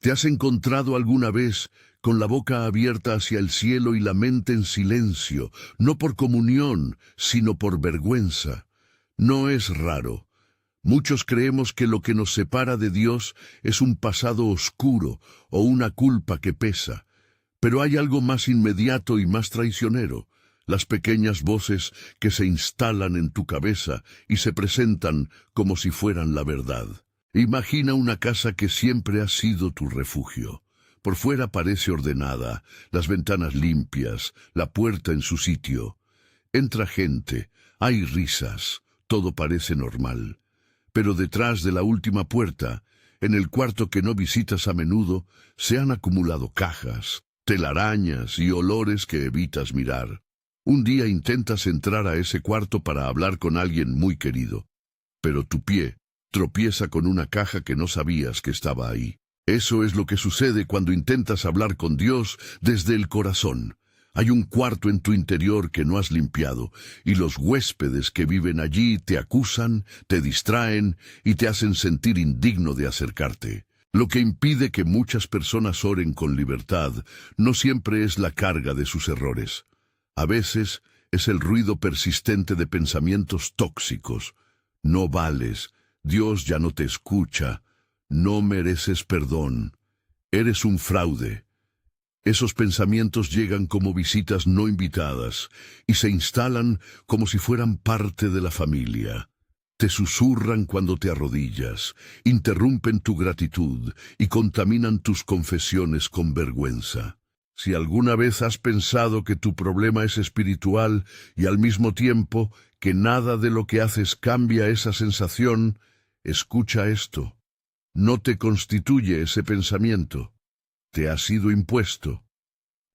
¿Te has encontrado alguna vez con la boca abierta hacia el cielo y la mente en silencio, no por comunión, sino por vergüenza? No es raro. Muchos creemos que lo que nos separa de Dios es un pasado oscuro o una culpa que pesa. Pero hay algo más inmediato y más traicionero: las pequeñas voces que se instalan en tu cabeza y se presentan como si fueran la verdad. Imagina una casa que siempre ha sido tu refugio. Por fuera parece ordenada, las ventanas limpias, la puerta en su sitio. Entra gente, hay risas, todo parece normal. Pero detrás de la última puerta, en el cuarto que no visitas a menudo, se han acumulado cajas, telarañas y olores que evitas mirar. Un día intentas entrar a ese cuarto para hablar con alguien muy querido, pero tu pie tropieza con una caja que no sabías que estaba ahí. Eso es lo que sucede cuando intentas hablar con Dios desde el corazón. Hay un cuarto en tu interior que no has limpiado, y los huéspedes que viven allí te acusan, te distraen y te hacen sentir indigno de acercarte. Lo que impide que muchas personas oren con libertad no siempre es la carga de sus errores. A veces es el ruido persistente de pensamientos tóxicos. No vales, Dios ya no te escucha, no mereces perdón, eres un fraude. Esos pensamientos llegan como visitas no invitadas y se instalan como si fueran parte de la familia. Te susurran cuando te arrodillas, interrumpen tu gratitud y contaminan tus confesiones con vergüenza. Si alguna vez has pensado que tu problema es espiritual y al mismo tiempo que nada de lo que haces cambia esa sensación, escucha esto. No te constituye ese pensamiento. Te ha sido impuesto.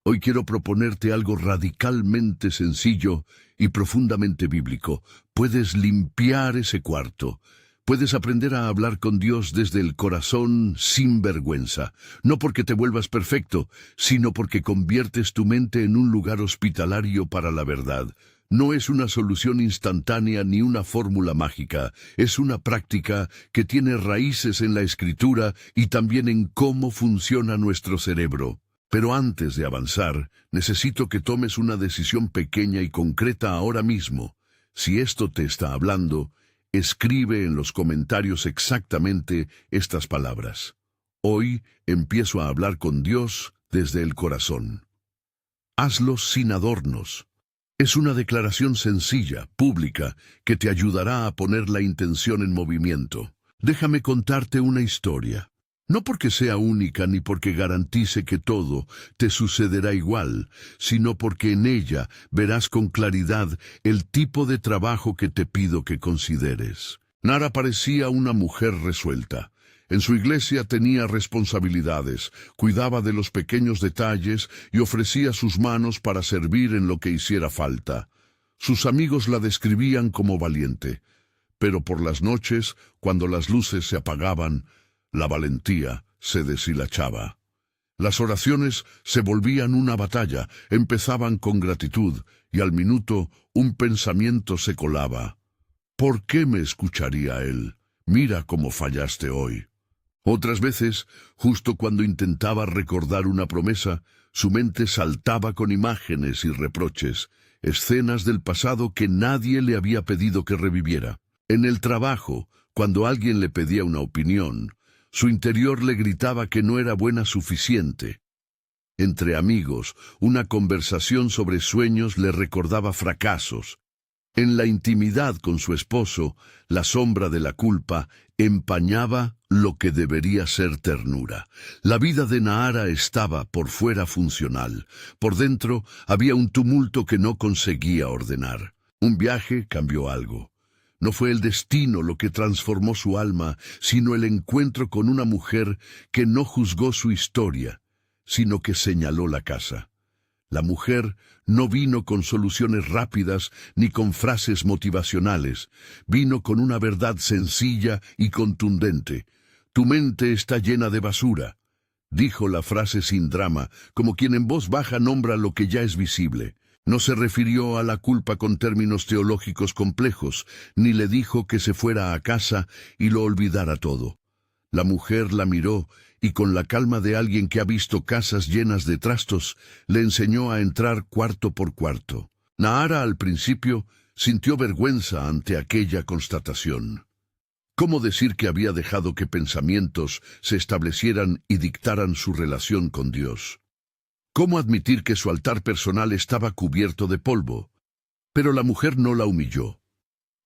Hoy quiero proponerte algo radicalmente sencillo y profundamente bíblico. Puedes limpiar ese cuarto. Puedes aprender a hablar con Dios desde el corazón sin vergüenza. No porque te vuelvas perfecto, sino porque conviertes tu mente en un lugar hospitalario para la verdad. No es una solución instantánea ni una fórmula mágica. Es una práctica que tiene raíces en la Escritura y también en cómo funciona nuestro cerebro. Pero antes de avanzar, necesito que tomes una decisión pequeña y concreta ahora mismo. Si esto te está hablando, escribe en los comentarios exactamente estas palabras. Hoy empiezo a hablar con Dios desde el corazón. Hazlo sin adornos. Es una declaración sencilla, pública, que te ayudará a poner la intención en movimiento. Déjame contarte una historia. No porque sea única ni porque garantice que todo te sucederá igual, sino porque en ella verás con claridad el tipo de trabajo que te pido que consideres. Nara parecía una mujer resuelta. En su iglesia tenía responsabilidades, cuidaba de los pequeños detalles y ofrecía sus manos para servir en lo que hiciera falta. Sus amigos la describían como valiente, pero por las noches, cuando las luces se apagaban, la valentía se deshilachaba. Las oraciones se volvían una batalla, empezaban con gratitud, y al minuto un pensamiento se colaba. ¿Por qué me escucharía él? Mira cómo fallaste hoy. Otras veces, justo cuando intentaba recordar una promesa, su mente saltaba con imágenes y reproches, escenas del pasado que nadie le había pedido que reviviera. En el trabajo, cuando alguien le pedía una opinión, su interior le gritaba que no era buena suficiente. Entre amigos, una conversación sobre sueños le recordaba fracasos. En la intimidad con su esposo, la sombra de la culpa empañaba lo que debería ser ternura. La vida de Nahara estaba por fuera funcional. Por dentro había un tumulto que no conseguía ordenar. Un viaje cambió algo. No fue el destino lo que transformó su alma, sino el encuentro con una mujer que no juzgó su historia, sino que señaló la casa. La mujer no vino con soluciones rápidas ni con frases motivacionales. Vino con una verdad sencilla y contundente. Tu mente está llena de basura. Dijo la frase sin drama, como quien en voz baja nombra lo que ya es visible. No se refirió a la culpa con términos teológicos complejos, ni le dijo que se fuera a casa y lo olvidara todo. La mujer la miró y con la calma de alguien que ha visto casas llenas de trastos, le enseñó a entrar cuarto por cuarto. Nahara al principio sintió vergüenza ante aquella constatación. ¿Cómo decir que había dejado que pensamientos se establecieran y dictaran su relación con Dios? ¿Cómo admitir que su altar personal estaba cubierto de polvo? Pero la mujer no la humilló.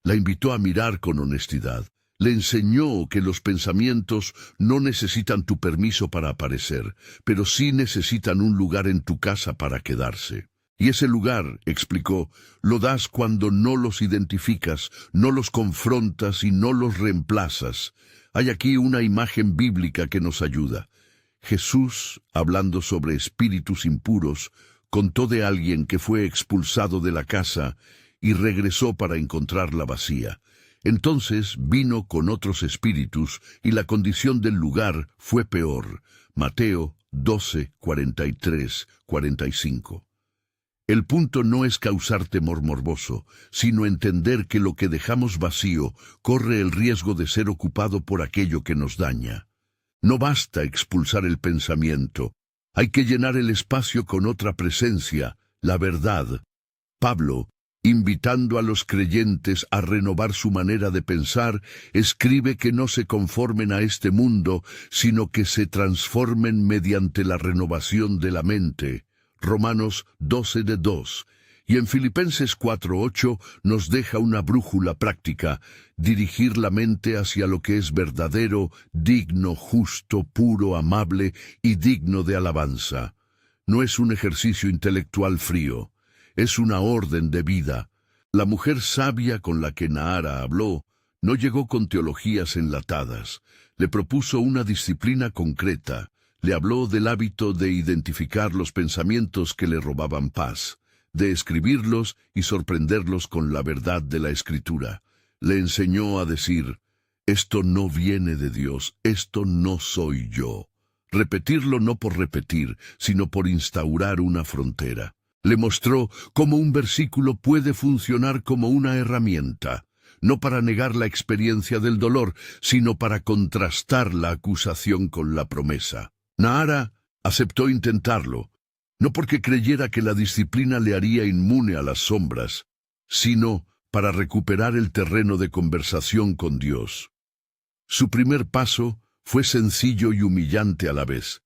La invitó a mirar con honestidad. Le enseñó que los pensamientos no necesitan tu permiso para aparecer, pero sí necesitan un lugar en tu casa para quedarse. Y ese lugar, explicó, lo das cuando no los identificas, no los confrontas y no los reemplazas. Hay aquí una imagen bíblica que nos ayuda. Jesús, hablando sobre espíritus impuros, contó de alguien que fue expulsado de la casa y regresó para encontrarla vacía. Entonces vino con otros espíritus y la condición del lugar fue peor. Mateo 12, 43, 45. El punto no es causar temor morboso, sino entender que lo que dejamos vacío corre el riesgo de ser ocupado por aquello que nos daña. No basta expulsar el pensamiento, hay que llenar el espacio con otra presencia, la verdad. Pablo, invitando a los creyentes a renovar su manera de pensar, escribe que no se conformen a este mundo, sino que se transformen mediante la renovación de la mente. Romanos 12:2, y en Filipenses 4:8 nos deja una brújula práctica, dirigir la mente hacia lo que es verdadero, digno, justo, puro, amable y digno de alabanza. No es un ejercicio intelectual frío, es una orden de vida. La mujer sabia con la que Nahara habló no llegó con teologías enlatadas, le propuso una disciplina concreta. Le habló del hábito de identificar los pensamientos que le robaban paz, de escribirlos y sorprenderlos con la verdad de la Escritura. Le enseñó a decir, esto no viene de Dios, esto no soy yo. Repetirlo no por repetir, sino por instaurar una frontera. Le mostró cómo un versículo puede funcionar como una herramienta, no para negar la experiencia del dolor, sino para contrastar la acusación con la promesa. Nahara aceptó intentarlo, no porque creyera que la disciplina le haría inmune a las sombras, sino para recuperar el terreno de conversación con Dios. Su primer paso fue sencillo y humillante a la vez.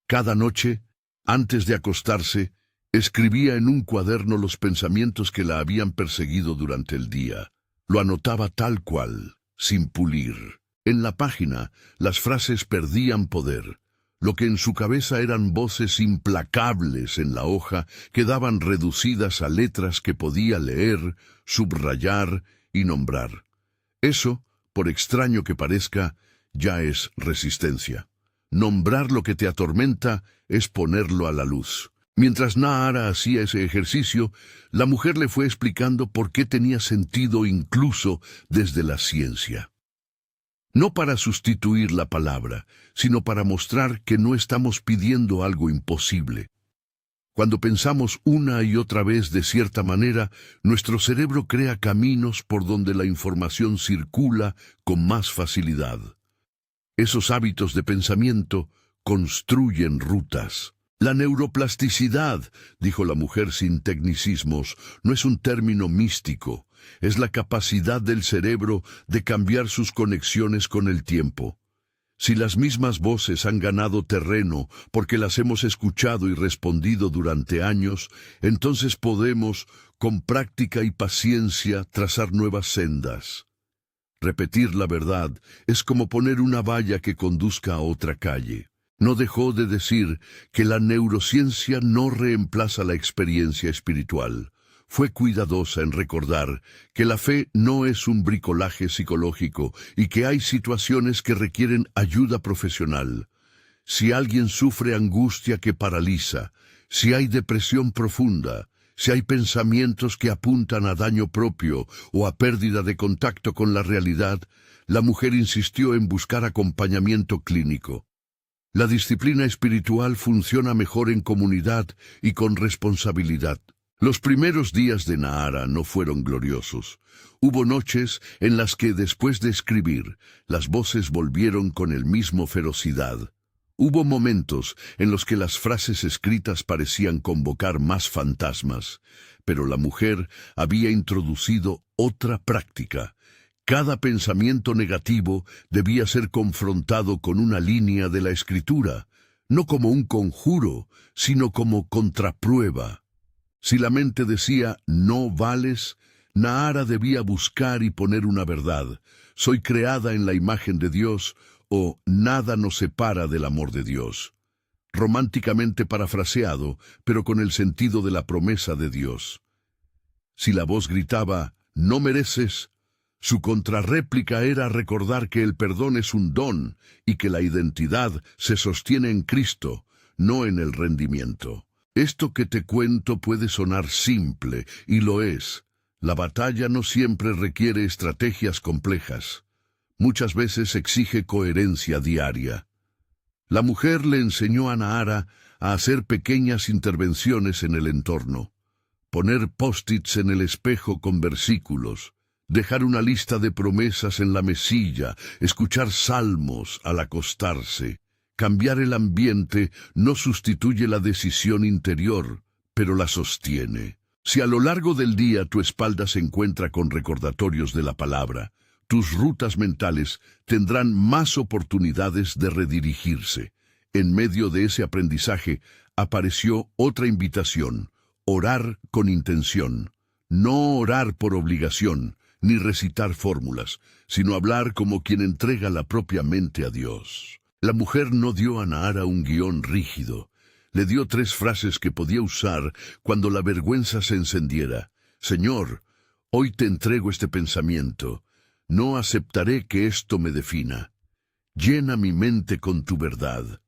Cada noche, antes de acostarse, escribía en un cuaderno los pensamientos que la habían perseguido durante el día. Lo anotaba tal cual, sin pulir. En la página, las frases perdían poder. Lo que en su cabeza eran voces implacables en la hoja quedaban reducidas a letras que podía leer, subrayar y nombrar. Eso, por extraño que parezca, ya es resistencia. Nombrar lo que te atormenta es ponerlo a la luz. Mientras Nahara hacía ese ejercicio, la mujer le fue explicando por qué tenía sentido incluso desde la ciencia. No para sustituir la palabra, sino para mostrar que no estamos pidiendo algo imposible. Cuando pensamos una y otra vez de cierta manera, nuestro cerebro crea caminos por donde la información circula con más facilidad. Esos hábitos de pensamiento construyen rutas. La neuroplasticidad, dijo la mujer sin tecnicismos, no es un término místico. Es la capacidad del cerebro de cambiar sus conexiones con el tiempo. Si las mismas voces han ganado terreno porque las hemos escuchado y respondido durante años, entonces podemos, con práctica y paciencia, trazar nuevas sendas. Repetir la verdad es como poner una valla que conduzca a otra calle. No dejó de decir que la neurociencia no reemplaza la experiencia espiritual. Fue cuidadosa en recordar que la fe no es un bricolaje psicológico y que hay situaciones que requieren ayuda profesional. Si alguien sufre angustia que paraliza, si hay depresión profunda, si hay pensamientos que apuntan a daño propio o a pérdida de contacto con la realidad, la mujer insistió en buscar acompañamiento clínico. La disciplina espiritual funciona mejor en comunidad y con responsabilidad. Los primeros días de Nahara no fueron gloriosos. Hubo noches en las que, después de escribir, las voces volvieron con el mismo ferocidad. Hubo momentos en los que las frases escritas parecían convocar más fantasmas, pero la mujer había introducido otra práctica. Cada pensamiento negativo debía ser confrontado con una línea de la escritura, no como un conjuro, sino como contraprueba. Si la mente decía «no vales», Nahara debía buscar y poner una verdad. «Soy creada en la imagen de Dios» o «nada nos separa del amor de Dios». Románticamente parafraseado, pero con el sentido de la promesa de Dios. Si la voz gritaba «no mereces», su contrarréplica era recordar que el perdón es un don y que la identidad se sostiene en Cristo, no en el rendimiento. Esto que te cuento puede sonar simple, y lo es. La batalla no siempre requiere estrategias complejas. Muchas veces exige coherencia diaria. La mujer le enseñó a Nahara a hacer pequeñas intervenciones en el entorno. Poner post-its en el espejo con versículos, dejar una lista de promesas en la mesilla, escuchar salmos al acostarse. Cambiar el ambiente no sustituye la decisión interior, pero la sostiene. Si a lo largo del día tu espalda se encuentra con recordatorios de la palabra, tus rutas mentales tendrán más oportunidades de redirigirse. En medio de ese aprendizaje apareció otra invitación: orar con intención. No orar por obligación, ni recitar fórmulas, sino hablar como quien entrega la propia mente a Dios. La mujer no dio a Nahara un guión rígido. Le dio 3 frases que podía usar cuando la vergüenza se encendiera. «Señor, hoy te entrego este pensamiento. No aceptaré que esto me defina. Llena mi mente con tu verdad».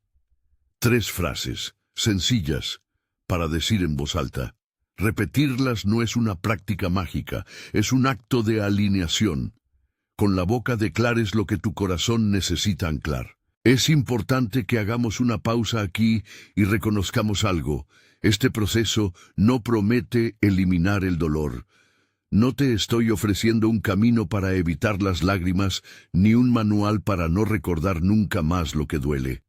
3 frases, sencillas, para decir en voz alta. Repetirlas no es una práctica mágica, es un acto de alineación. Con la boca declares lo que tu corazón necesita anclar. Es importante que hagamos una pausa aquí y reconozcamos algo. Este proceso no promete eliminar el dolor. No te estoy ofreciendo un camino para evitar las lágrimas, ni un manual para no recordar nunca más lo que duele.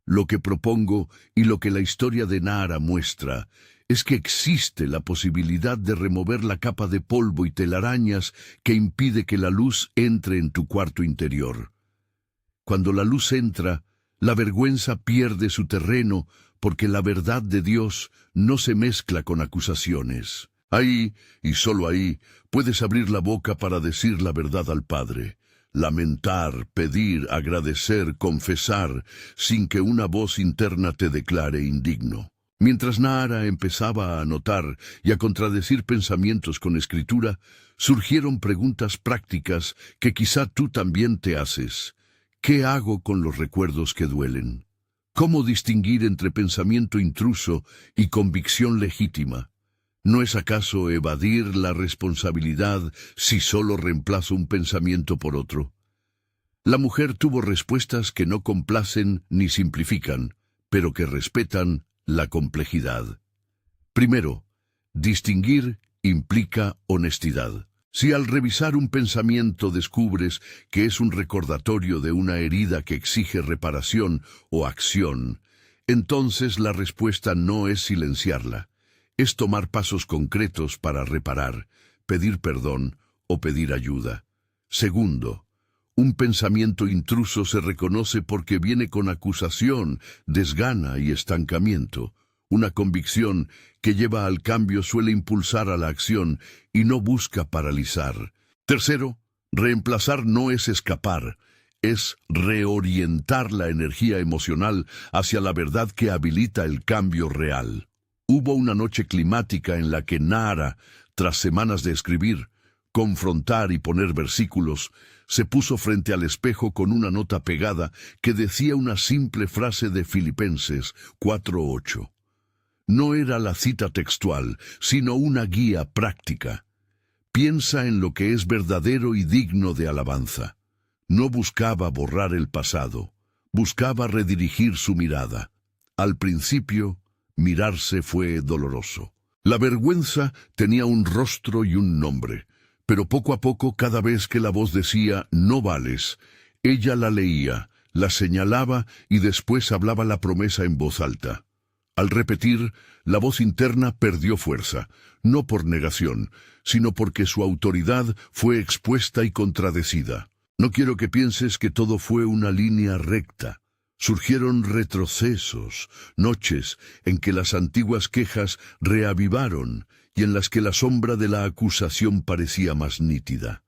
Lo que propongo, y lo que la historia de Nahara muestra, es que existe la posibilidad de remover la capa de polvo y telarañas que impide que la luz entre en tu cuarto interior. Cuando la luz entra, la vergüenza pierde su terreno porque la verdad de Dios no se mezcla con acusaciones. Ahí, y solo ahí, puedes abrir la boca para decir la verdad al Padre. Lamentar, pedir, agradecer, confesar, sin que una voz interna te declare indigno. Mientras Nahara empezaba a anotar y a contradecir pensamientos con escritura, surgieron preguntas prácticas que quizá tú también te haces. ¿Qué hago con los recuerdos que duelen? ¿Cómo distinguir entre pensamiento intruso y convicción legítima? ¿No es acaso evadir la responsabilidad si solo reemplazo un pensamiento por otro? La mujer tuvo respuestas que no complacen ni simplifican, pero que respetan la complejidad. Primero, distinguir implica honestidad. Si al revisar un pensamiento descubres que es un recordatorio de una herida que exige reparación o acción, entonces la respuesta no es silenciarla, es tomar pasos concretos para reparar, pedir perdón o pedir ayuda. Segundo, un pensamiento intruso se reconoce porque viene con acusación, desgana y estancamiento. Una convicción que lleva al cambio suele impulsar a la acción y no busca paralizar. Tercero, reemplazar no es escapar, es reorientar la energía emocional hacia la verdad que habilita el cambio real. Hubo una noche climática en la que Nahara, tras semanas de escribir, confrontar y poner versículos, se puso frente al espejo con una nota pegada que decía una simple frase de Filipenses 4:8. No era la cita textual, sino una guía práctica. Piensa en lo que es verdadero y digno de alabanza. No buscaba borrar el pasado, buscaba redirigir su mirada. Al principio, mirarse fue doloroso. La vergüenza tenía un rostro y un nombre, pero poco a poco, cada vez que la voz decía «no vales», ella la leía, la señalaba y después hablaba la promesa en voz alta. Al repetir, la voz interna perdió fuerza, no por negación, sino porque su autoridad fue expuesta y contradecida. No quiero que pienses que todo fue una línea recta. Surgieron retrocesos, noches en que las antiguas quejas reavivaron y en las que la sombra de la acusación parecía más nítida.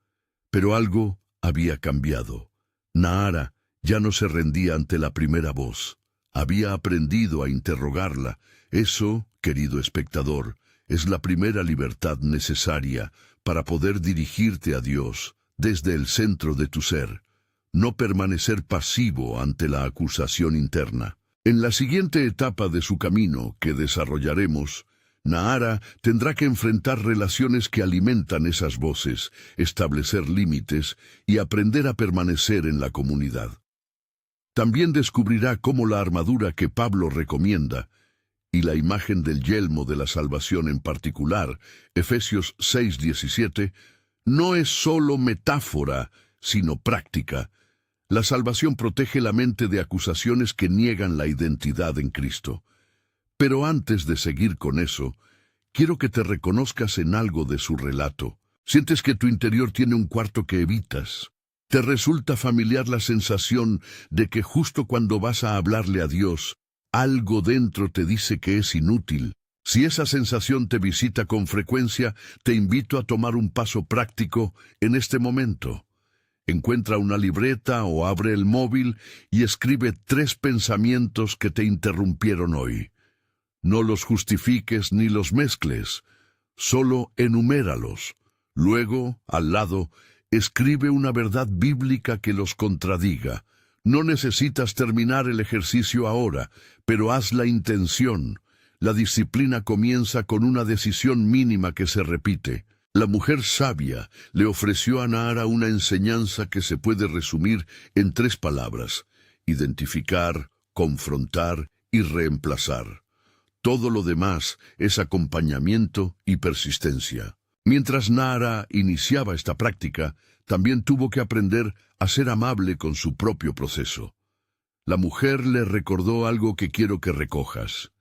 Pero algo había cambiado. Nahara ya no se rendía ante la primera voz. Había aprendido a interrogarla. Eso, querido espectador, es la primera libertad necesaria para poder dirigirte a Dios desde el centro de tu ser. No permanecer pasivo ante la acusación interna. En la siguiente etapa de su camino que desarrollaremos, Nahara tendrá que enfrentar relaciones que alimentan esas voces, establecer límites y aprender a permanecer en la comunidad. También descubrirá cómo la armadura que Pablo recomienda, y la imagen del yelmo de la salvación en particular, Efesios 6:17, no es solo metáfora, sino práctica. La salvación protege la mente de acusaciones que niegan la identidad en Cristo. Pero antes de seguir con eso, quiero que te reconozcas en algo de su relato. ¿Sientes que tu interior tiene un cuarto que evitas? ¿Te resulta familiar la sensación de que justo cuando vas a hablarle a Dios, algo dentro te dice que es inútil? Si esa sensación te visita con frecuencia, te invito a tomar un paso práctico en este momento. Encuentra una libreta o abre el móvil y escribe 3 pensamientos que te interrumpieron hoy. No los justifiques ni los mezcles, solo enuméralos. Luego, al lado, escribe una verdad bíblica que los contradiga. No necesitas terminar el ejercicio ahora, pero haz la intención. La disciplina comienza con una decisión mínima que se repite. La mujer sabia le ofreció a Nahara una enseñanza que se puede resumir en 3 palabras: identificar, confrontar y reemplazar. Todo lo demás es acompañamiento y persistencia. Mientras Nahara iniciaba esta práctica, también tuvo que aprender a ser amable con su propio proceso. La mujer le recordó algo que quiero que recojas.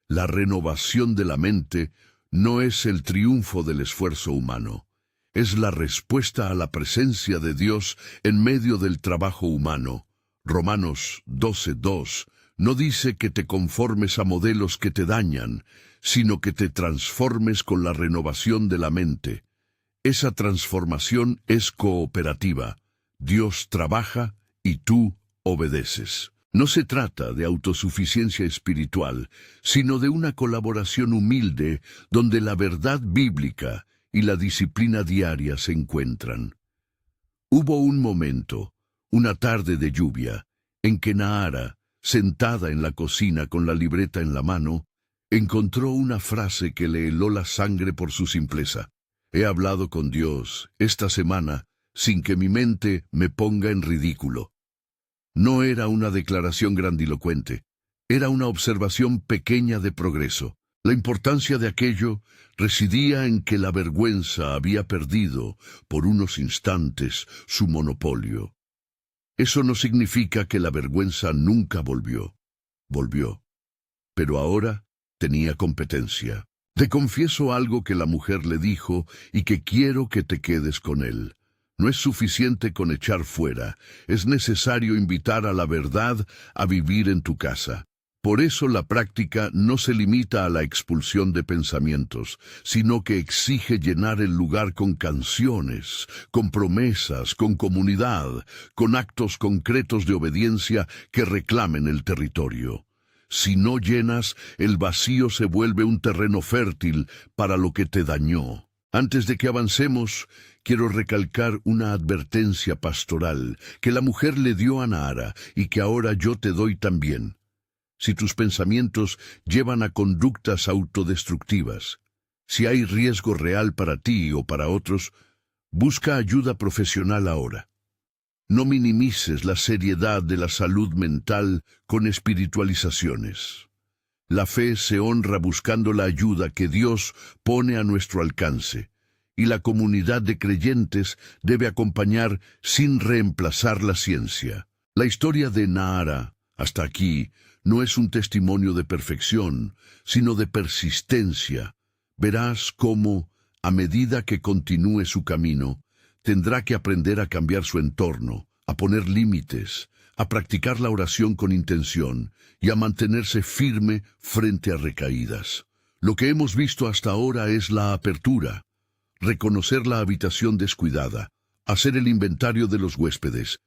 La renovación de la mente no es el triunfo del esfuerzo humano. Es la respuesta a la presencia de Dios en medio del trabajo humano. Romanos 12:2 no dice que te conformes a modelos que te dañan, sino que te transformes con la renovación de la mente. Esa transformación es cooperativa. Dios trabaja y tú obedeces. No se trata de autosuficiencia espiritual, sino de una colaboración humilde donde la verdad bíblica y la disciplina diaria se encuentran. Hubo un momento, una tarde de lluvia, en que Nahara, sentada en la cocina con la libreta en la mano, encontró una frase que le heló la sangre por su simpleza. He hablado con Dios esta semana sin que mi mente me ponga en ridículo. No era una declaración grandilocuente, era una observación pequeña de progreso. La importancia de aquello residía en que la vergüenza había perdido, por unos instantes, su monopolio. Eso no significa que la vergüenza nunca volvió. Volvió. Pero ahora tenía competencia. Te confieso algo que la mujer le dijo y que quiero que te quedes con él. No es suficiente con echar fuera, es necesario invitar a la verdad a vivir en tu casa. Por eso la práctica no se limita a la expulsión de pensamientos, sino que exige llenar el lugar con canciones, con promesas, con comunidad, con actos concretos de obediencia que reclamen el territorio. Si no llenas, el vacío se vuelve un terreno fértil para lo que te dañó. Antes de que avancemos, quiero recalcar una advertencia pastoral que la mujer le dio a Nahara y que ahora yo te doy también. Si tus pensamientos llevan a conductas autodestructivas, si hay riesgo real para ti o para otros, busca ayuda profesional ahora. No minimices la seriedad de la salud mental con espiritualizaciones. La fe se honra buscando la ayuda que Dios pone a nuestro alcance, y la comunidad de creyentes debe acompañar sin reemplazar la ciencia. La historia de Nahara, hasta aquí, no es un testimonio de perfección, sino de persistencia. Verás cómo, a medida que continúe su camino, tendrá que aprender a cambiar su entorno, a poner límites, a practicar la oración con intención y a mantenerse firme frente a recaídas. Lo que hemos visto hasta ahora es la apertura, reconocer la habitación descuidada, hacer el inventario de los huéspedes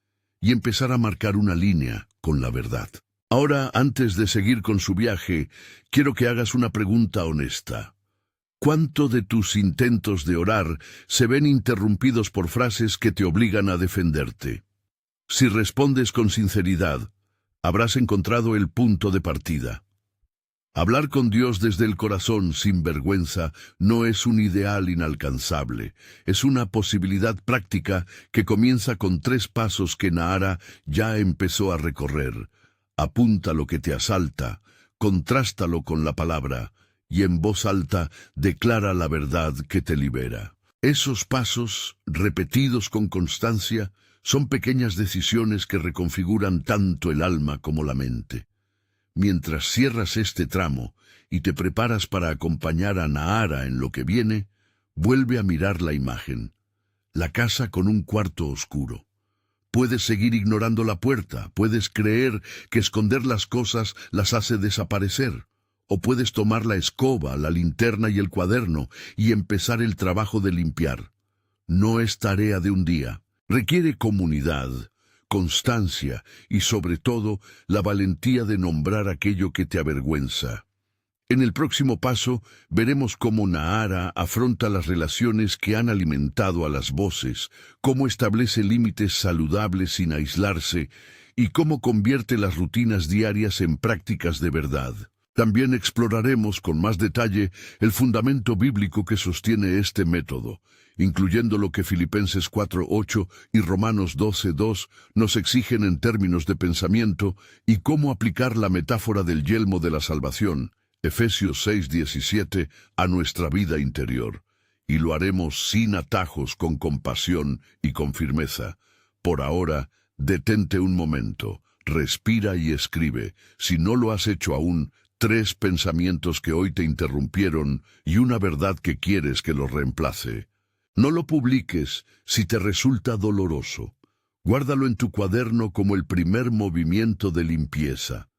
y empezar a marcar una línea con la verdad. Ahora, antes de seguir con su viaje, quiero que hagas una pregunta honesta. ¿Cuánto de tus intentos de orar se ven interrumpidos por frases que te obligan a defenderte? Si respondes con sinceridad, habrás encontrado el punto de partida. Hablar con Dios desde el corazón sin vergüenza no es un ideal inalcanzable, es una posibilidad práctica que comienza con 3 pasos que Nahara ya empezó a recorrer. Apunta lo que te asalta, contrástalo con la palabra, y en voz alta declara la verdad que te libera. Esos pasos, repetidos con constancia, son pequeñas decisiones que reconfiguran tanto el alma como la mente. Mientras cierras este tramo y te preparas para acompañar a Nahara en lo que viene, vuelve a mirar la imagen. La casa con un cuarto oscuro. Puedes seguir ignorando la puerta, puedes creer que esconder las cosas las hace desaparecer, o puedes tomar la escoba, la linterna y el cuaderno y empezar el trabajo de limpiar. No es tarea de un día, requiere comunidad, constancia y sobre todo la valentía de nombrar aquello que te avergüenza. En el próximo paso veremos cómo Nahara afronta las relaciones que han alimentado a las voces, cómo establece límites saludables sin aislarse y cómo convierte las rutinas diarias en prácticas de verdad. También exploraremos con más detalle el fundamento bíblico que sostiene este método, incluyendo lo que Filipenses 4:8 y Romanos 12:2 nos exigen en términos de pensamiento y cómo aplicar la metáfora del yelmo de la salvación, Efesios 6:17, a nuestra vida interior. Y lo haremos sin atajos, con compasión y con firmeza. Por ahora, detente un momento, respira y escribe, si no lo has hecho aún, 3 pensamientos que hoy te interrumpieron y una verdad que quieres que los reemplace. No lo publiques si te resulta doloroso. Guárdalo en tu cuaderno como el primer movimiento de limpieza.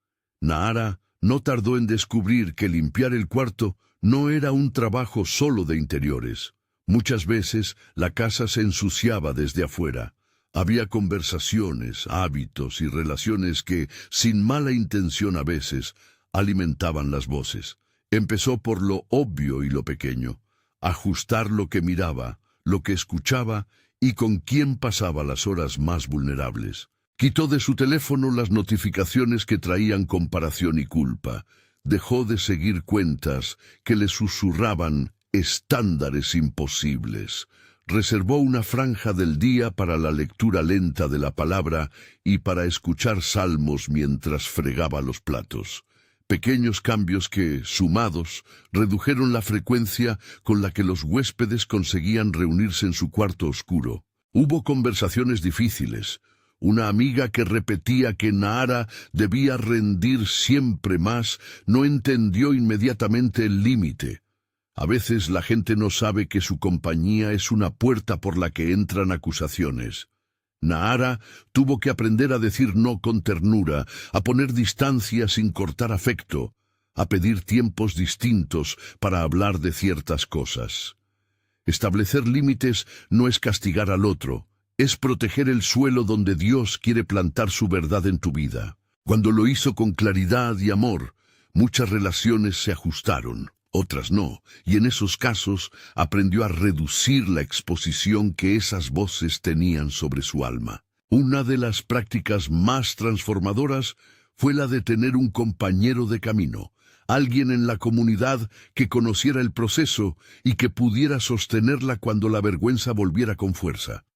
Nahara no tardó en descubrir que limpiar el cuarto no era un trabajo solo de interiores. Muchas veces la casa se ensuciaba desde afuera. Había conversaciones, hábitos y relaciones que, sin mala intención a veces, alimentaban las voces. Empezó por lo obvio y lo pequeño, ajustar lo que miraba, lo que escuchaba y con quién pasaba las horas más vulnerables. Quitó de su teléfono las notificaciones que traían comparación y culpa. Dejó de seguir cuentas que le susurraban estándares imposibles. Reservó una franja del día para la lectura lenta de la palabra y para escuchar salmos mientras fregaba los platos. Pequeños cambios que, sumados, redujeron la frecuencia con la que los huéspedes conseguían reunirse en su cuarto oscuro. Hubo conversaciones difíciles. Una amiga que repetía que Nahara debía rendir siempre más no entendió inmediatamente el límite. A veces la gente no sabe que su compañía es una puerta por la que entran acusaciones. Nahara tuvo que aprender a decir no con ternura, a poner distancia sin cortar afecto, a pedir tiempos distintos para hablar de ciertas cosas. Establecer límites no es castigar al otro, es proteger el suelo donde Dios quiere plantar su verdad en tu vida. Cuando lo hizo con claridad y amor, muchas relaciones se ajustaron, otras no, y en esos casos aprendió a reducir la exposición que esas voces tenían sobre su alma. Una de las prácticas más transformadoras fue la de tener un compañero de camino, alguien en la comunidad que conociera el proceso y que pudiera sostenerla cuando la vergüenza volviera con fuerza.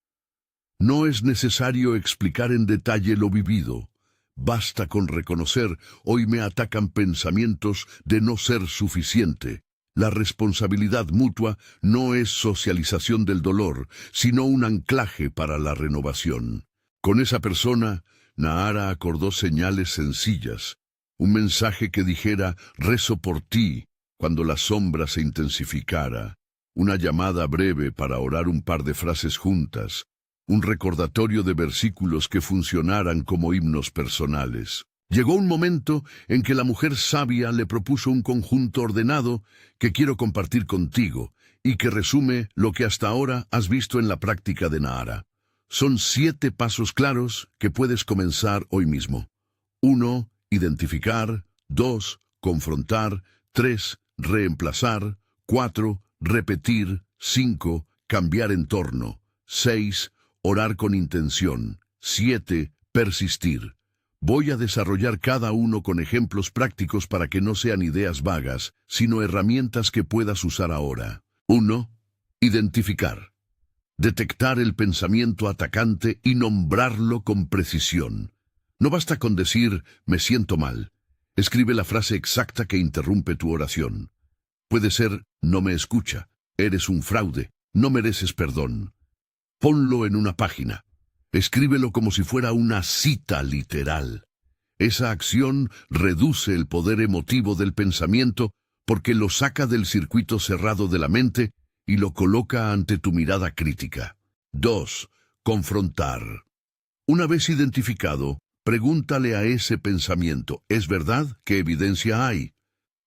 No es necesario explicar en detalle lo vivido. Basta con reconocer, hoy me atacan pensamientos de no ser suficiente. La responsabilidad mutua no es socialización del dolor, sino un anclaje para la renovación. Con esa persona, Nahara acordó señales sencillas, un mensaje que dijera «rezo por ti» cuando la sombra se intensificara, una llamada breve para orar un par de frases juntas, un recordatorio de versículos que funcionaran como himnos personales. Llegó un momento en que la mujer sabia le propuso un conjunto ordenado que quiero compartir contigo y que resume lo que hasta ahora has visto en la práctica de Nahara. Son 7 pasos claros que puedes comenzar hoy mismo. 1. Identificar. 2. Confrontar. 3. Reemplazar. 4. Repetir. 5. Cambiar entorno. 6. Orar con intención. 7. Persistir. Voy a desarrollar cada uno con ejemplos prácticos para que no sean ideas vagas, sino herramientas que puedas usar ahora. 1. Identificar. Detectar el pensamiento atacante y nombrarlo con precisión. No basta con decir, me siento mal. Escribe la frase exacta que interrumpe tu oración. Puede ser, no me escucha, eres un fraude, no mereces perdón. Ponlo en una página. Escríbelo como si fuera una cita literal. Esa acción reduce el poder emotivo del pensamiento porque lo saca del circuito cerrado de la mente y lo coloca ante tu mirada crítica. 2. Confrontar. Una vez identificado, pregúntale a ese pensamiento, ¿es verdad? ¿Qué evidencia hay?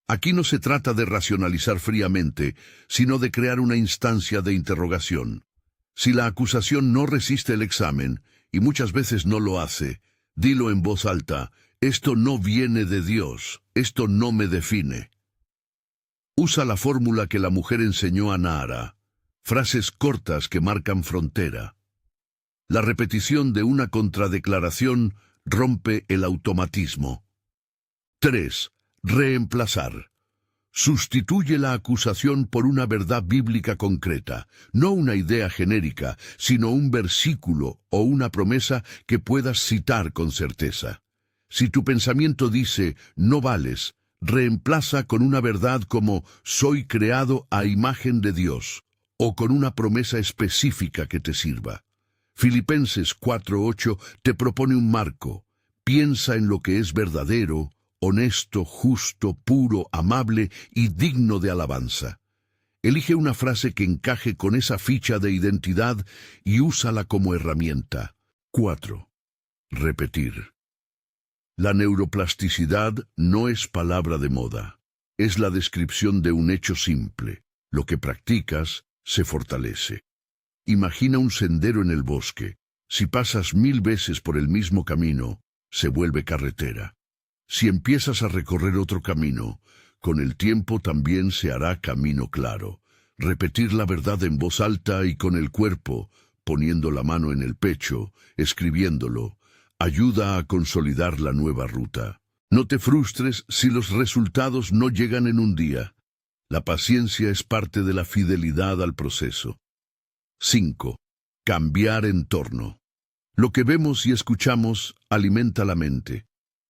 Aquí no se trata de racionalizar fríamente, sino de crear una instancia de interrogación. Si la acusación no resiste el examen, y muchas veces no lo hace, dilo en voz alta, esto no viene de Dios, esto no me define. Usa la fórmula que la mujer enseñó a Nahara, frases cortas que marcan frontera. La repetición de una contradeclaración rompe el automatismo. 3. Reemplazar. Sustituye la acusación por una verdad bíblica concreta, no una idea genérica, sino un versículo o una promesa que puedas citar con certeza. Si tu pensamiento dice, no vales, reemplaza con una verdad como, soy creado a imagen de Dios, o con una promesa específica que te sirva. Filipenses 4:8 te propone un marco. Piensa en lo que es verdadero, honesto, justo, puro, amable y digno de alabanza. Elige una frase que encaje con esa ficha de identidad y úsala como herramienta. 4. Repetir. La neuroplasticidad no es palabra de moda. Es la descripción de un hecho simple. Lo que practicas se fortalece. Imagina un sendero en el bosque. Si pasas 1000 veces por el mismo camino, se vuelve carretera. Si empiezas a recorrer otro camino, con el tiempo también se hará camino claro. Repetir la verdad en voz alta y con el cuerpo, poniendo la mano en el pecho, escribiéndolo, ayuda a consolidar la nueva ruta. No te frustres si los resultados no llegan en un día. La paciencia es parte de la fidelidad al proceso. 5. Cambiar entorno. Lo que vemos y escuchamos alimenta la mente.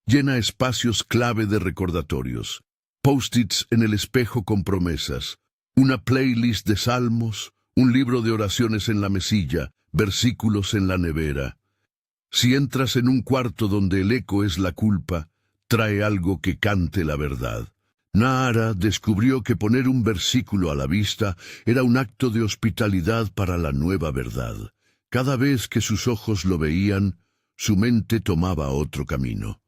Llena espacios clave de recordatorios, post-its en el espejo con promesas, una playlist de salmos, un libro de oraciones en la mesilla, versículos en la nevera. Si entras en un cuarto donde el eco es la culpa, trae algo que cante la verdad. Nahara descubrió que poner un versículo a la vista era un acto de hospitalidad para la nueva verdad. Cada vez que sus ojos lo veían, su mente tomaba otro camino.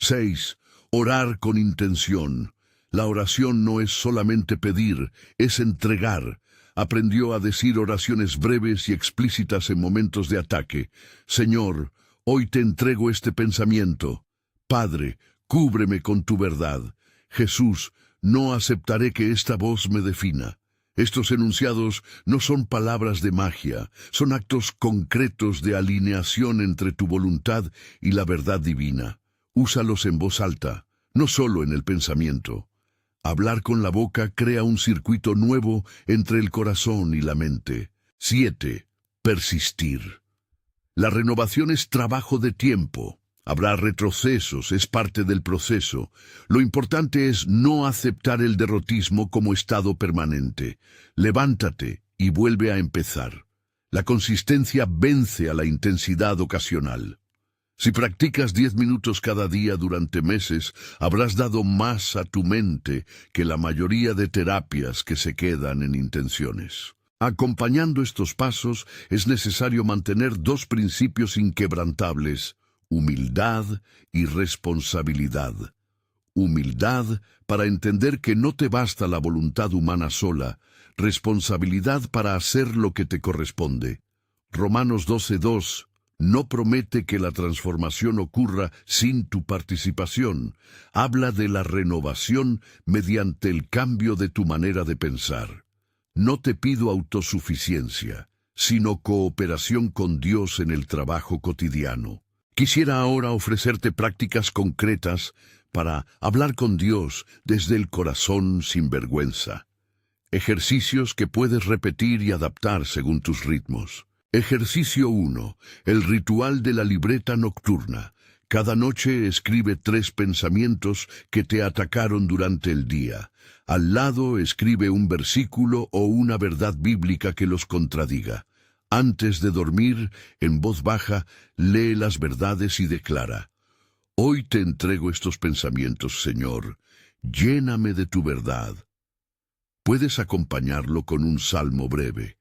6. Orar con intención. La oración no es solamente pedir, es entregar. Aprendió a decir oraciones breves y explícitas en momentos de ataque. Señor, hoy te entrego este pensamiento. Padre, cúbreme con tu verdad. Jesús, no aceptaré que esta voz me defina. Estos enunciados no son palabras de magia, son actos concretos de alineación entre tu voluntad y la verdad divina. Úsalos en voz alta, no solo en el pensamiento. Hablar con la boca crea un circuito nuevo entre el corazón y la mente. 7. Persistir. La renovación es trabajo de tiempo. Habrá retrocesos, es parte del proceso. Lo importante es no aceptar el derrotismo como estado permanente. Levántate y vuelve a empezar. La consistencia vence a la intensidad ocasional. Si practicas 10 minutos cada día durante meses, habrás dado más a tu mente que la mayoría de terapias que se quedan en intenciones. Acompañando estos pasos, es necesario mantener dos principios inquebrantables: humildad y responsabilidad. Humildad para entender que no te basta la voluntad humana sola, responsabilidad para hacer lo que te corresponde. Romanos 12:2 no promete que la transformación ocurra sin tu participación. Habla de la renovación mediante el cambio de tu manera de pensar. No te pido autosuficiencia, sino cooperación con Dios en el trabajo cotidiano. Quisiera ahora ofrecerte prácticas concretas para hablar con Dios desde el corazón sin vergüenza. Ejercicios que puedes repetir y adaptar según tus ritmos. Ejercicio 1. El ritual de la libreta nocturna. Cada noche escribe 3 pensamientos que te atacaron durante el día. Al lado escribe un versículo o una verdad bíblica que los contradiga. Antes de dormir, en voz baja, lee las verdades y declara: Hoy te entrego estos pensamientos, Señor. Lléname de tu verdad. Puedes acompañarlo con un salmo breve.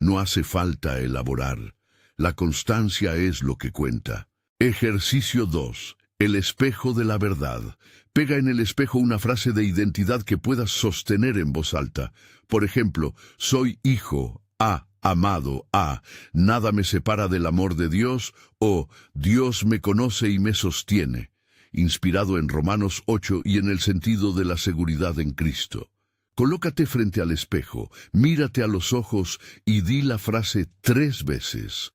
No hace falta elaborar. La constancia es lo que cuenta. Ejercicio 2. El espejo de la verdad. Pega en el espejo una frase de identidad que puedas sostener en voz alta. Por ejemplo, soy hijo, amado, nada me separa del amor de Dios, o Dios me conoce y me sostiene. Inspirado en Romanos 8 y en el sentido de la seguridad en Cristo. Colócate frente al espejo, mírate a los ojos y di la frase 3 veces.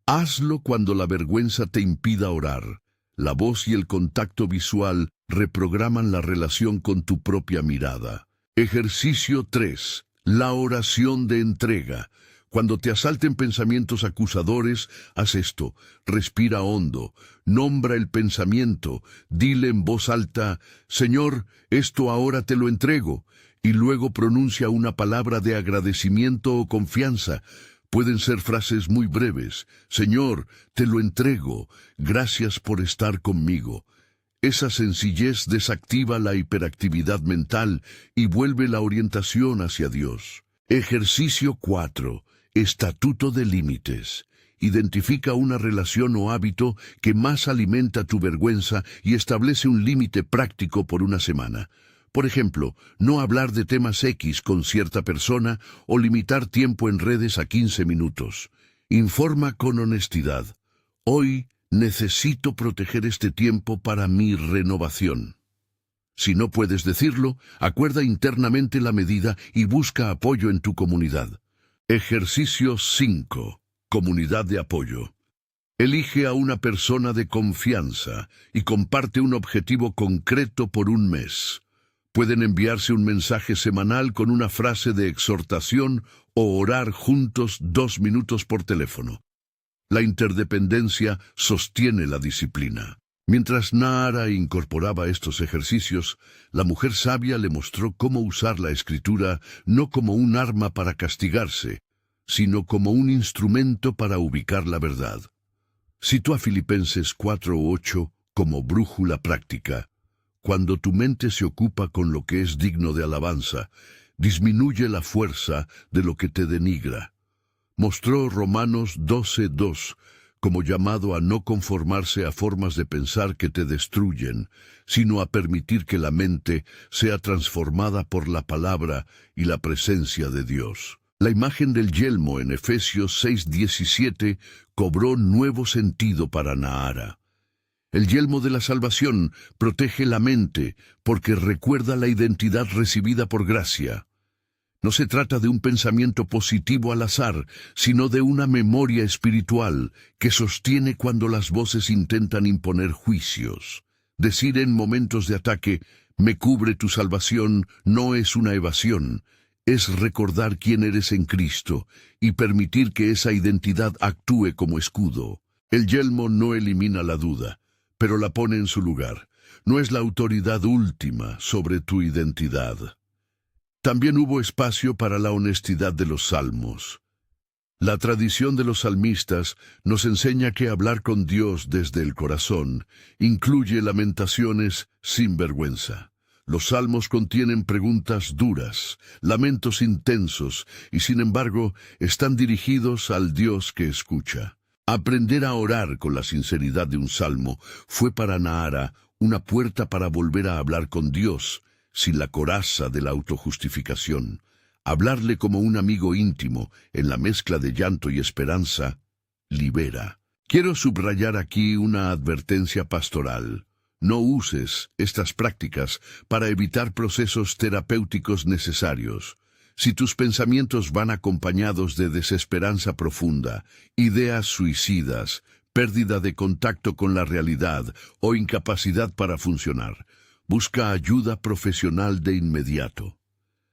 Hazlo cuando la vergüenza te impida orar. La voz y el contacto visual reprograman la relación con tu propia mirada. Ejercicio 3. La oración de entrega. Cuando te asalten pensamientos acusadores, haz esto: respira hondo, nombra el pensamiento, dile en voz alta: Señor, esto ahora te lo entrego. Y luego pronuncia una palabra de agradecimiento o confianza. Pueden ser frases muy breves: Señor, te lo entrego, gracias por estar conmigo. Esa sencillez desactiva la hiperactividad mental y vuelve la orientación hacia Dios. Ejercicio 4. Estatuto de límites. Identifica una relación o hábito que más alimenta tu vergüenza y establece un límite práctico por una semana. Por ejemplo, no hablar de temas X con cierta persona o limitar tiempo en redes a 15 minutos. Informa con honestidad: hoy necesito proteger este tiempo para mi renovación. Si no puedes decirlo, acuerda internamente la medida y busca apoyo en tu comunidad. Ejercicio 5. Comunidad de apoyo. Elige a una persona de confianza y comparte un objetivo concreto por un mes. Pueden enviarse un mensaje semanal con una frase de exhortación o orar juntos 2 minutos por teléfono. La interdependencia sostiene la disciplina. Mientras Nahara incorporaba estos ejercicios, la mujer sabia le mostró cómo usar la escritura no como un arma para castigarse, sino como un instrumento para ubicar la verdad. Citó a Filipenses 4:8 como brújula práctica. Cuando tu mente se ocupa con lo que es digno de alabanza, disminuye la fuerza de lo que te denigra. Mostró Romanos 12:2 como llamado a no conformarse a formas de pensar que te destruyen, sino a permitir que la mente sea transformada por la palabra y la presencia de Dios. La imagen del yelmo en Efesios 6:17 cobró nuevo sentido para Nahara. El yelmo de la salvación protege la mente porque recuerda la identidad recibida por gracia. No se trata de un pensamiento positivo al azar, sino de una memoria espiritual que sostiene cuando las voces intentan imponer juicios. Decir en momentos de ataque: me cubre tu salvación, no es una evasión, es recordar quién eres en Cristo y permitir que esa identidad actúe como escudo. El yelmo no elimina la duda, pero la pone en su lugar. No es la autoridad última sobre tu identidad. También hubo espacio para la honestidad de los salmos. La tradición de los salmistas nos enseña que hablar con Dios desde el corazón incluye lamentaciones sin vergüenza. Los salmos contienen preguntas duras, lamentos intensos, y sin embargo están dirigidos al Dios que escucha. Aprender a orar con la sinceridad de un salmo fue para Nahara una puerta para volver a hablar con Dios, sin la coraza de la autojustificación. Hablarle como un amigo íntimo, en la mezcla de llanto y esperanza, libera. Quiero subrayar aquí una advertencia pastoral. No uses estas prácticas para evitar procesos terapéuticos necesarios. Si tus pensamientos van acompañados de desesperanza profunda, ideas suicidas, pérdida de contacto con la realidad o incapacidad para funcionar, busca ayuda profesional de inmediato.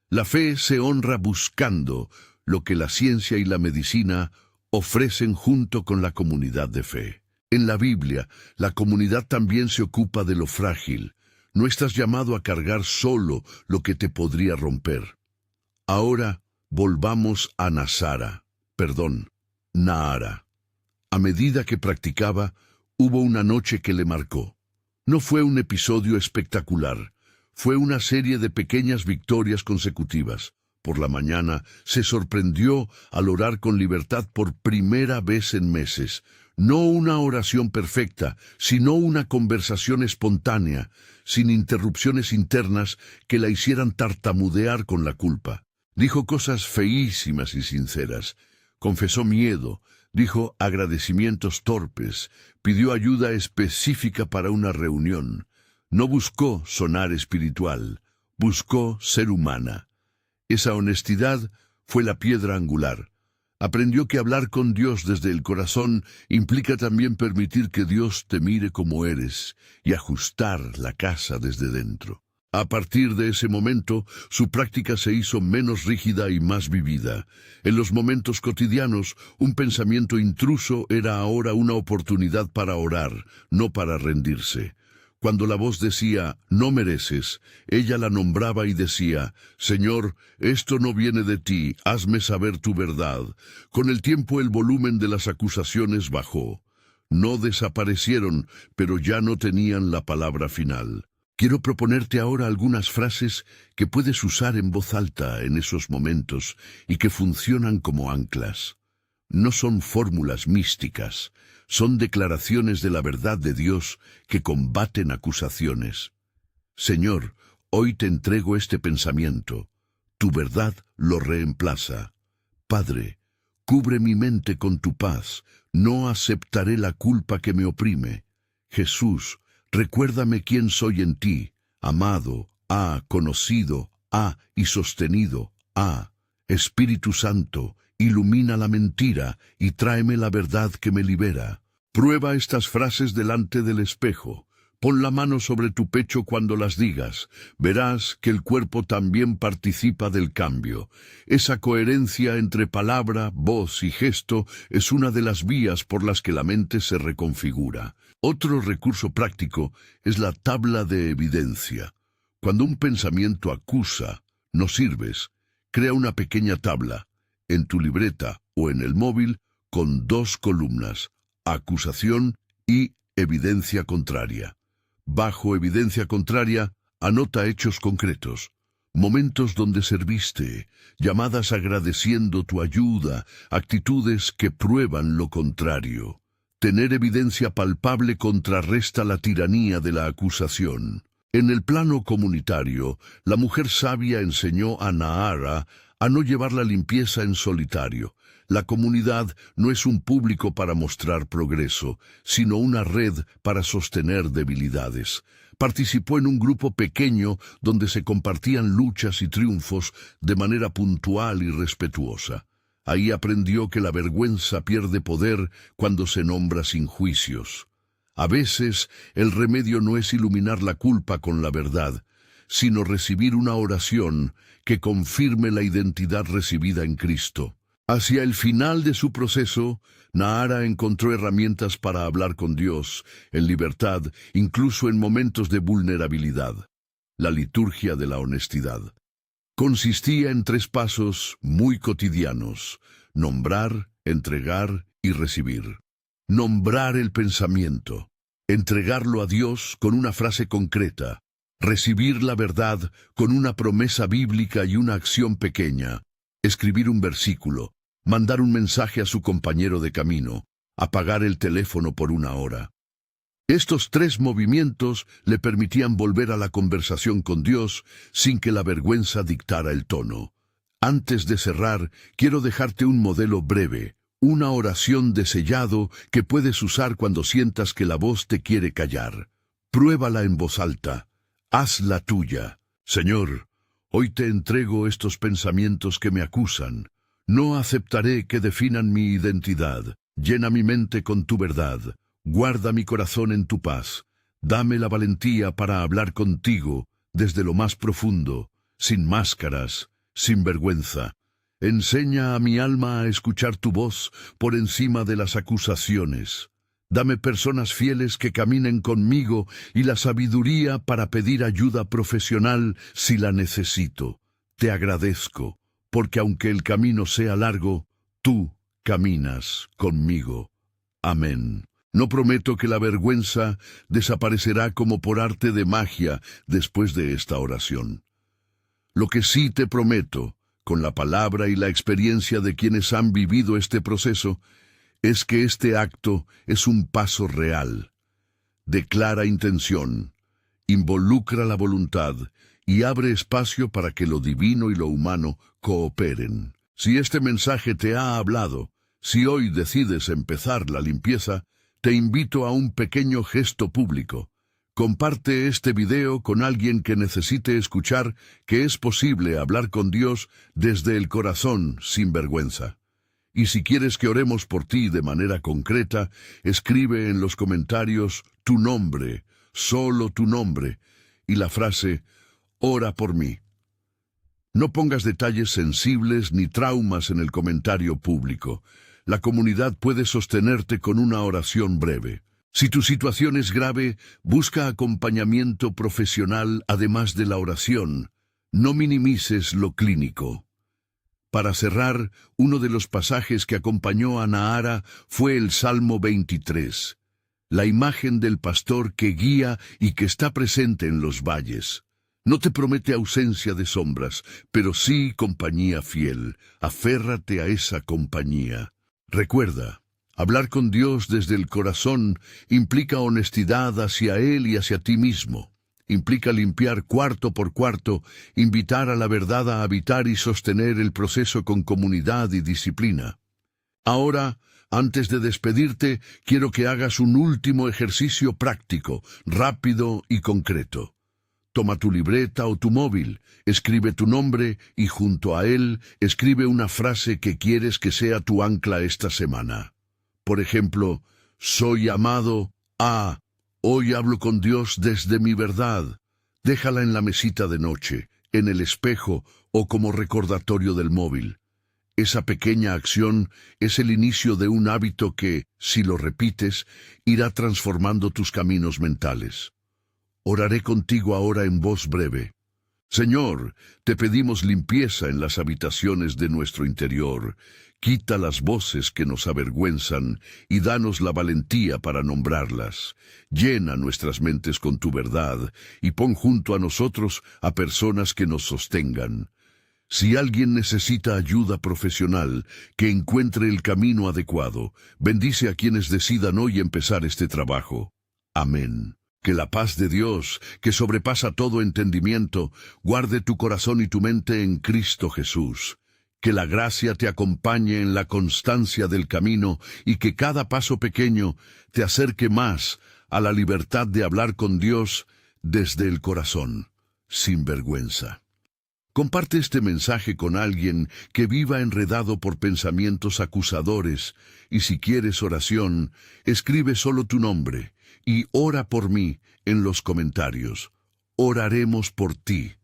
La fe se honra buscando lo que la ciencia y la medicina ofrecen junto con la comunidad de fe. En la Biblia, la comunidad también se ocupa de lo frágil. No estás llamado a cargar solo lo que te podría romper. Ahora volvamos a Nahara. A medida que practicaba, hubo una noche que le marcó. No fue un episodio espectacular. Fue una serie de pequeñas victorias consecutivas. Por la mañana se sorprendió al orar con libertad por primera vez en meses. No una oración perfecta, sino una conversación espontánea, sin interrupciones internas que la hicieran tartamudear con la culpa. Dijo cosas feísimas y sinceras. Confesó miedo, dijo agradecimientos torpes, pidió ayuda específica para una reunión. No buscó sonar espiritual, buscó ser humana. Esa honestidad fue la piedra angular. Aprendió que hablar con Dios desde el corazón implica también permitir que Dios te mire como eres y ajustar la casa desde dentro. A partir de ese momento, su práctica se hizo menos rígida y más vivida. En los momentos cotidianos, un pensamiento intruso era ahora una oportunidad para orar, no para rendirse. Cuando la voz decía, no mereces, ella la nombraba y decía, Señor, esto no viene de ti, hazme saber tu verdad. Con el tiempo el volumen de las acusaciones bajó. No desaparecieron, pero ya no tenían la palabra final. Quiero proponerte ahora algunas frases que puedes usar en voz alta en esos momentos y que funcionan como anclas. No son fórmulas místicas, son declaraciones de la verdad de Dios que combaten acusaciones. Señor, hoy te entrego este pensamiento. Tu verdad lo reemplaza. Padre, cubre mi mente con tu paz. No aceptaré la culpa que me oprime. Jesús, recuérdame quién soy en ti, amado, conocido, y sostenido, Espíritu Santo, ilumina la mentira y tráeme la verdad que me libera. Prueba estas frases delante del espejo. Pon la mano sobre tu pecho cuando las digas. Verás que el cuerpo también participa del cambio. Esa coherencia entre palabra, voz y gesto es una de las vías por las que la mente se reconfigura. Otro recurso práctico es la tabla de evidencia. Cuando un pensamiento acusa, no sirves. Crea una pequeña tabla, en tu libreta o en el móvil, con 2 columnas, acusación y evidencia contraria. Bajo evidencia contraria, anota hechos concretos, momentos donde serviste, llamadas agradeciendo tu ayuda, actitudes que prueban lo contrario. Tener evidencia palpable contrarresta la tiranía de la acusación. En el plano comunitario, la mujer sabia enseñó a Nahara a no llevar la limpieza en solitario. La comunidad no es un público para mostrar progreso, sino una red para sostener debilidades. Participó en un grupo pequeño donde se compartían luchas y triunfos de manera puntual y respetuosa. Ahí aprendió que la vergüenza pierde poder cuando se nombra sin juicios. A veces, el remedio no es iluminar la culpa con la verdad, sino recibir una oración que confirme la identidad recibida en Cristo. Hacia el final de su proceso, Nahara encontró herramientas para hablar con Dios, en libertad, incluso en momentos de vulnerabilidad. La liturgia de la honestidad consistía en 3 pasos muy cotidianos: nombrar, entregar y recibir. Nombrar el pensamiento. Entregarlo a Dios con una frase concreta. Recibir la verdad con una promesa bíblica y una acción pequeña. Escribir un versículo. Mandar un mensaje a su compañero de camino. Apagar el teléfono por una hora. Estos 3 movimientos le permitían volver a la conversación con Dios sin que la vergüenza dictara el tono. Antes de cerrar, quiero dejarte un modelo breve, una oración de sellado que puedes usar cuando sientas que la voz te quiere callar. Pruébala en voz alta. Hazla tuya. Señor, hoy te entrego estos pensamientos que me acusan. No aceptaré que definan mi identidad. Llena mi mente con tu verdad. Guarda mi corazón en tu paz. Dame la valentía para hablar contigo desde lo más profundo, sin máscaras, sin vergüenza. Enseña a mi alma a escuchar tu voz por encima de las acusaciones. Dame personas fieles que caminen conmigo y la sabiduría para pedir ayuda profesional si la necesito. Te agradezco, porque aunque el camino sea largo, tú caminas conmigo. Amén. No prometo que la vergüenza desaparecerá como por arte de magia después de esta oración. Lo que sí te prometo, con la palabra y la experiencia de quienes han vivido este proceso, es que este acto es un paso real. Declara intención, involucra la voluntad y abre espacio para que lo divino y lo humano cooperen. Si este mensaje te ha hablado, si hoy decides empezar la limpieza, te invito a un pequeño gesto público. Comparte este video con alguien que necesite escuchar que es posible hablar con Dios desde el corazón sin vergüenza. Y si quieres que oremos por ti de manera concreta, escribe en los comentarios tu nombre, solo tu nombre, y la frase, ora por mí. No pongas detalles sensibles ni traumas en el comentario público. La comunidad puede sostenerte con una oración breve. Si tu situación es grave, busca acompañamiento profesional además de la oración. No minimices lo clínico. Para cerrar, uno de los pasajes que acompañó a Nahara fue el Salmo 23, la imagen del pastor que guía y que está presente en los valles. No te promete ausencia de sombras, pero sí compañía fiel. Aférrate a esa compañía. Recuerda, hablar con Dios desde el corazón implica honestidad hacia Él y hacia ti mismo. Implica limpiar cuarto por cuarto, invitar a la verdad a habitar y sostener el proceso con comunidad y disciplina. Ahora, antes de despedirte, quiero que hagas un último ejercicio práctico, rápido y concreto. Toma tu libreta o tu móvil, escribe tu nombre y junto a él escribe una frase que quieres que sea tu ancla esta semana. Por ejemplo, soy amado a... Hoy hablo con Dios desde mi verdad. Déjala en la mesita de noche, en el espejo o como recordatorio del móvil. Esa pequeña acción es el inicio de un hábito que, si lo repites, irá transformando tus caminos mentales. Oraré contigo ahora en voz breve. Señor, te pedimos limpieza en las habitaciones de nuestro interior. Quita las voces que nos avergüenzan y danos la valentía para nombrarlas. Llena nuestras mentes con tu verdad y pon junto a nosotros a personas que nos sostengan. Si alguien necesita ayuda profesional, que encuentre el camino adecuado. Bendice a quienes decidan hoy empezar este trabajo. Amén. Que la paz de Dios, que sobrepasa todo entendimiento, guarde tu corazón y tu mente en Cristo Jesús. Que la gracia te acompañe en la constancia del camino y que cada paso pequeño te acerque más a la libertad de hablar con Dios desde el corazón, sin vergüenza. Comparte este mensaje con alguien que viva enredado por pensamientos acusadores y si quieres oración, escribe solo tu nombre y ora por mí en los comentarios. Oraremos por ti.